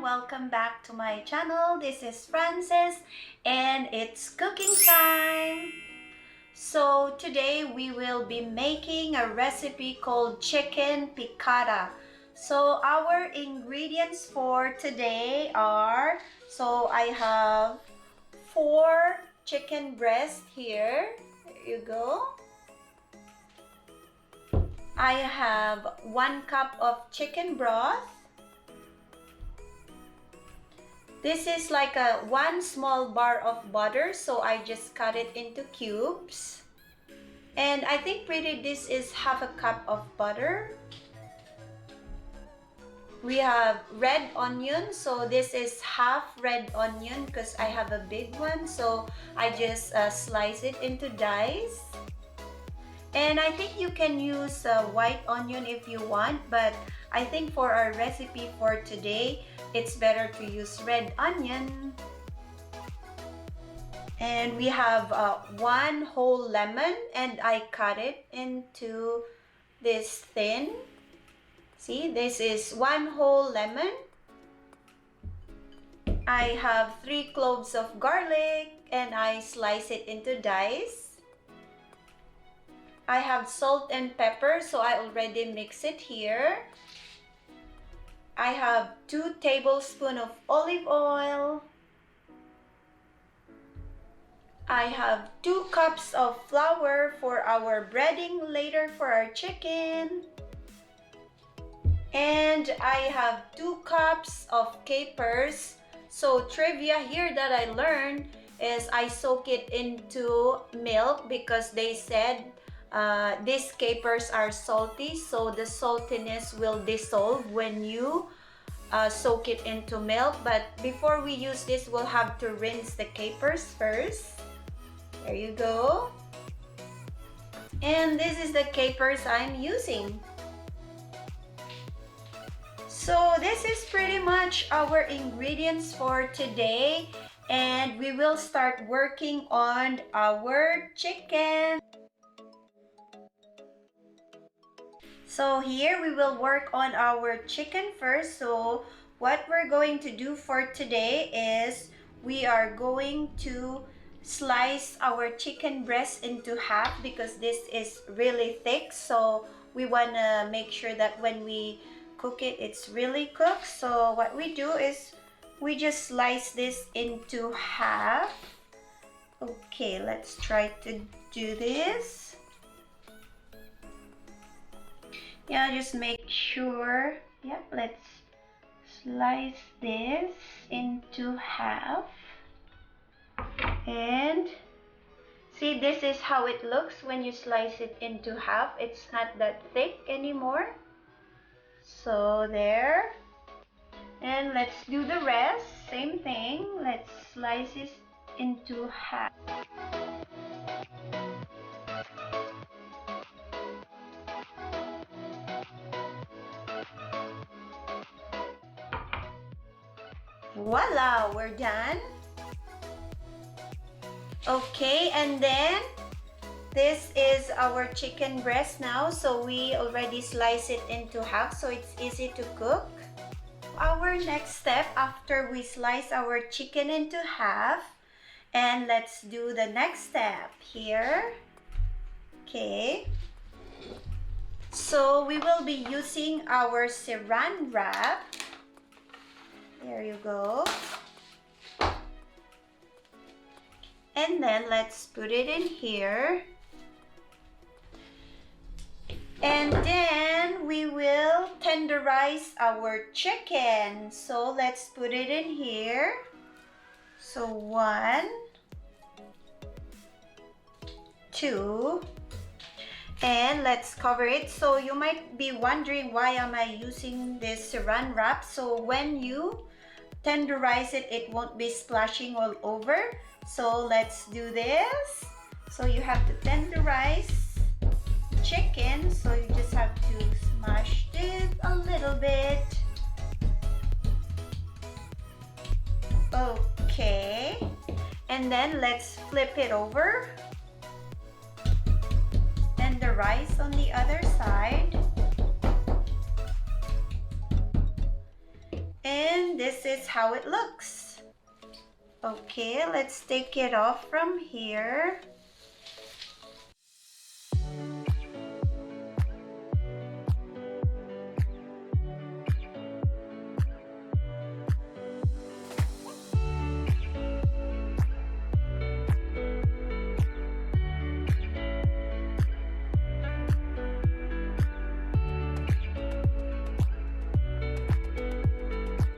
welcome back to my channel. This is Frances and it's cooking time. So today we will be making a recipe called chicken piccata. So our ingredients for today are, I have 4 chicken breasts here. There you go. I have 1 cup of chicken broth. This is like a 1 small bar of butter, so I just cut it into cubes. And I think this is half a cup of butter. We have red onion, so this is half red onion because I have a big one, so I just slice it into dice. And I think you can use white onion if you want, but I think for our recipe for today, it's better to use red onion. And we have 1 whole lemon, and I cut it into this thin. See, this is 1 whole lemon. I have 3 cloves of garlic, and I slice it into dice. I have salt and pepper, so I already mix it here. I have 2 tablespoons of olive oil. I have 2 cups of flour for our breading later for our chicken. And I have 2 cups of capers. So trivia here that I learned is I soak it into milk because they said these capers are salty, so the saltiness will dissolve when you soak it into milk. But before we use this, we'll have to rinse the capers first. There you go. And this is the capers I'm using. So this is pretty much our ingredients for today, and we will start working on our chicken. So here we will work on our chicken first. So what we're going to do for today is we are going to slice our chicken breast into half because this is really thick. So we want to make sure that when we cook it, it's really cooked. So what we do is we just slice this into half. Okay, let's try to do this. Yeah, just make sure. Yep, let's slice this into half. And see, this is how it looks when you slice it into half. It's not that thick anymore. So there. And let's do the rest. Same thing. Let's slice it into half. Voila, we're done. Okay, and then this is our chicken breast now. So we already slice it into half, so it's easy to cook. Our next step after we slice our chicken into half, and let's do the next step here. Okay. So we will be using our saran wrap. There you go. And then let's put it in here. And then we will tenderize our chicken. So let's put it in here. So 1, 2, and let's cover it. So you might be wondering, why am I using this saran wrap? So when you tenderize it, it won't be splashing all over. So let's do this. So you have to tenderize chicken, so you just have to smash it a little bit. Okay, and then let's flip it over. Tenderize on the other side. And this is how it looks. Okay, let's take it off from here.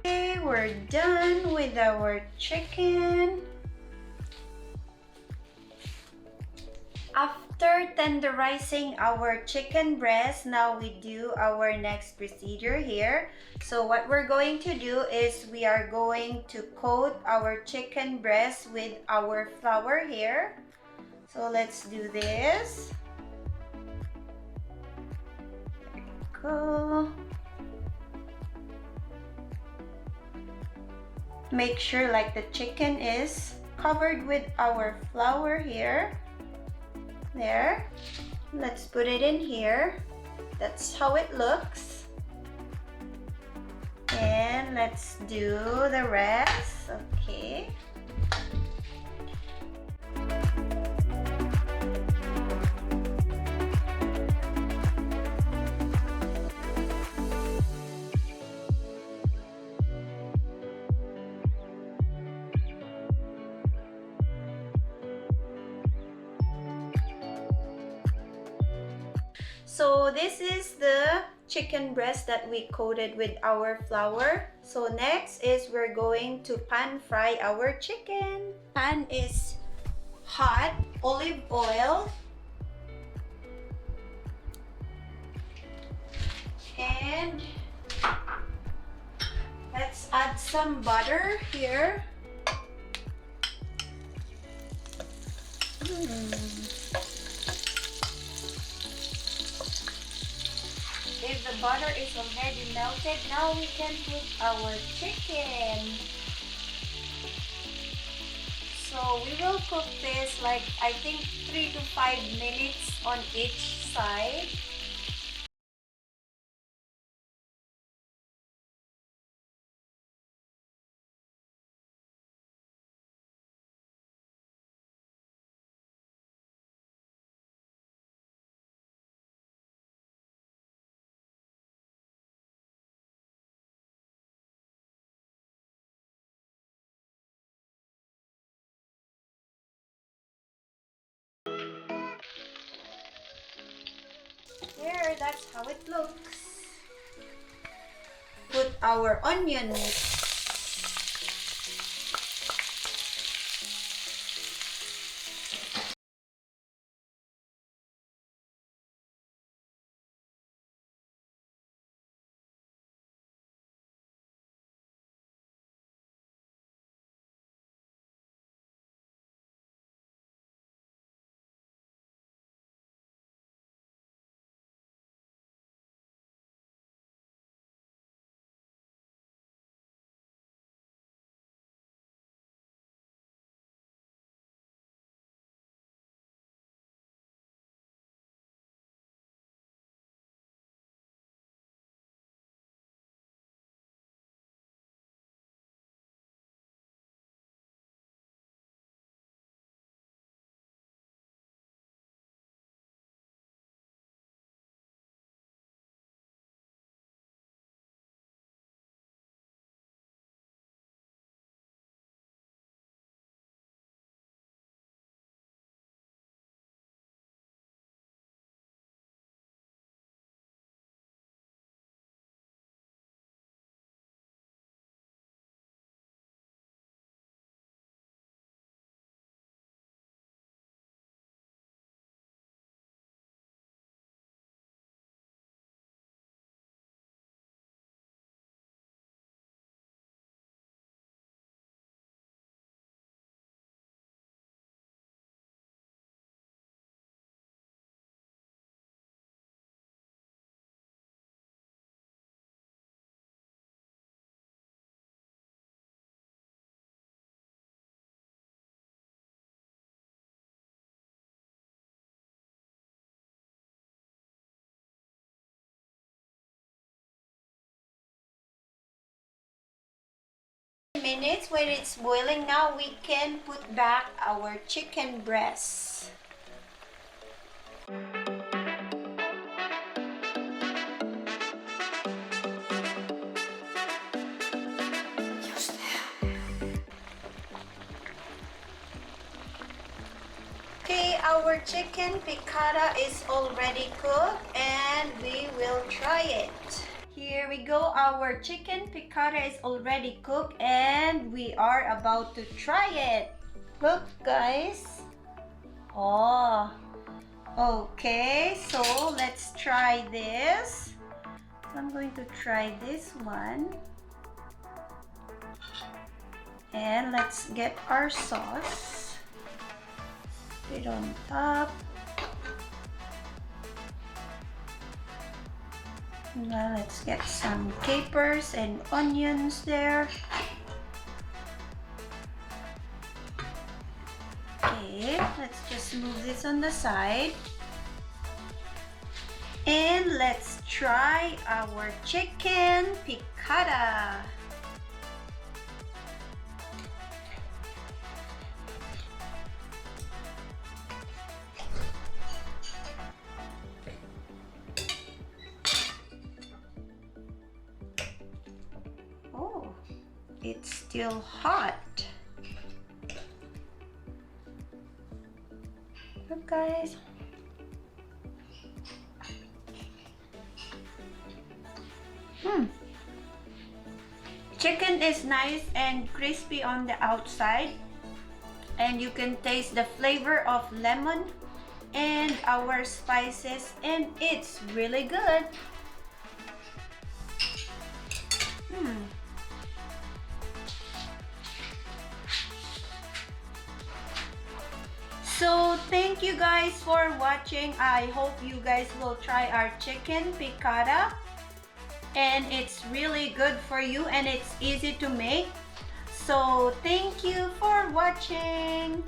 Okay, we're done with our chicken. After tenderizing our chicken breast, now we do our next procedure here. So what we're going to do is we are going to coat our chicken breast with our flour here. So let's do this. There we go. Make sure like the chicken is covered with our flour here. There. Let's put it in here. That's how it looks. And let's do the rest. Okay. So this is the chicken breast that we coated with our flour. So next is we're going to pan fry our chicken. Pan is hot, olive oil. And let's add some butter here. If the butter is already melted, now we can put our chicken. So we will cook this like I think 3 to 5 minutes on each side. There, that's how it looks. Put our onions. minutes. When it's boiling now, we can put back our chicken breasts. Okay, our chicken piccata is already cooked and we will try it. Here we go, our chicken piccata is already cooked and we are about to try it. Look guys. Oh, okay, so let's try this. I'm going to try this one. And let's get our sauce. Put it on top. Now let's get some capers and onions there. Okay, let's just move this on the side. And let's try our chicken piccata. Oh, it's still hot. Look guys. Chicken is nice and crispy on the outside, and you can taste the flavor of lemon and our spices, and it's really good. So thank you guys for watching. I hope you guys will try our chicken piccata, and it's really good for you and it's easy to make. So thank you for watching.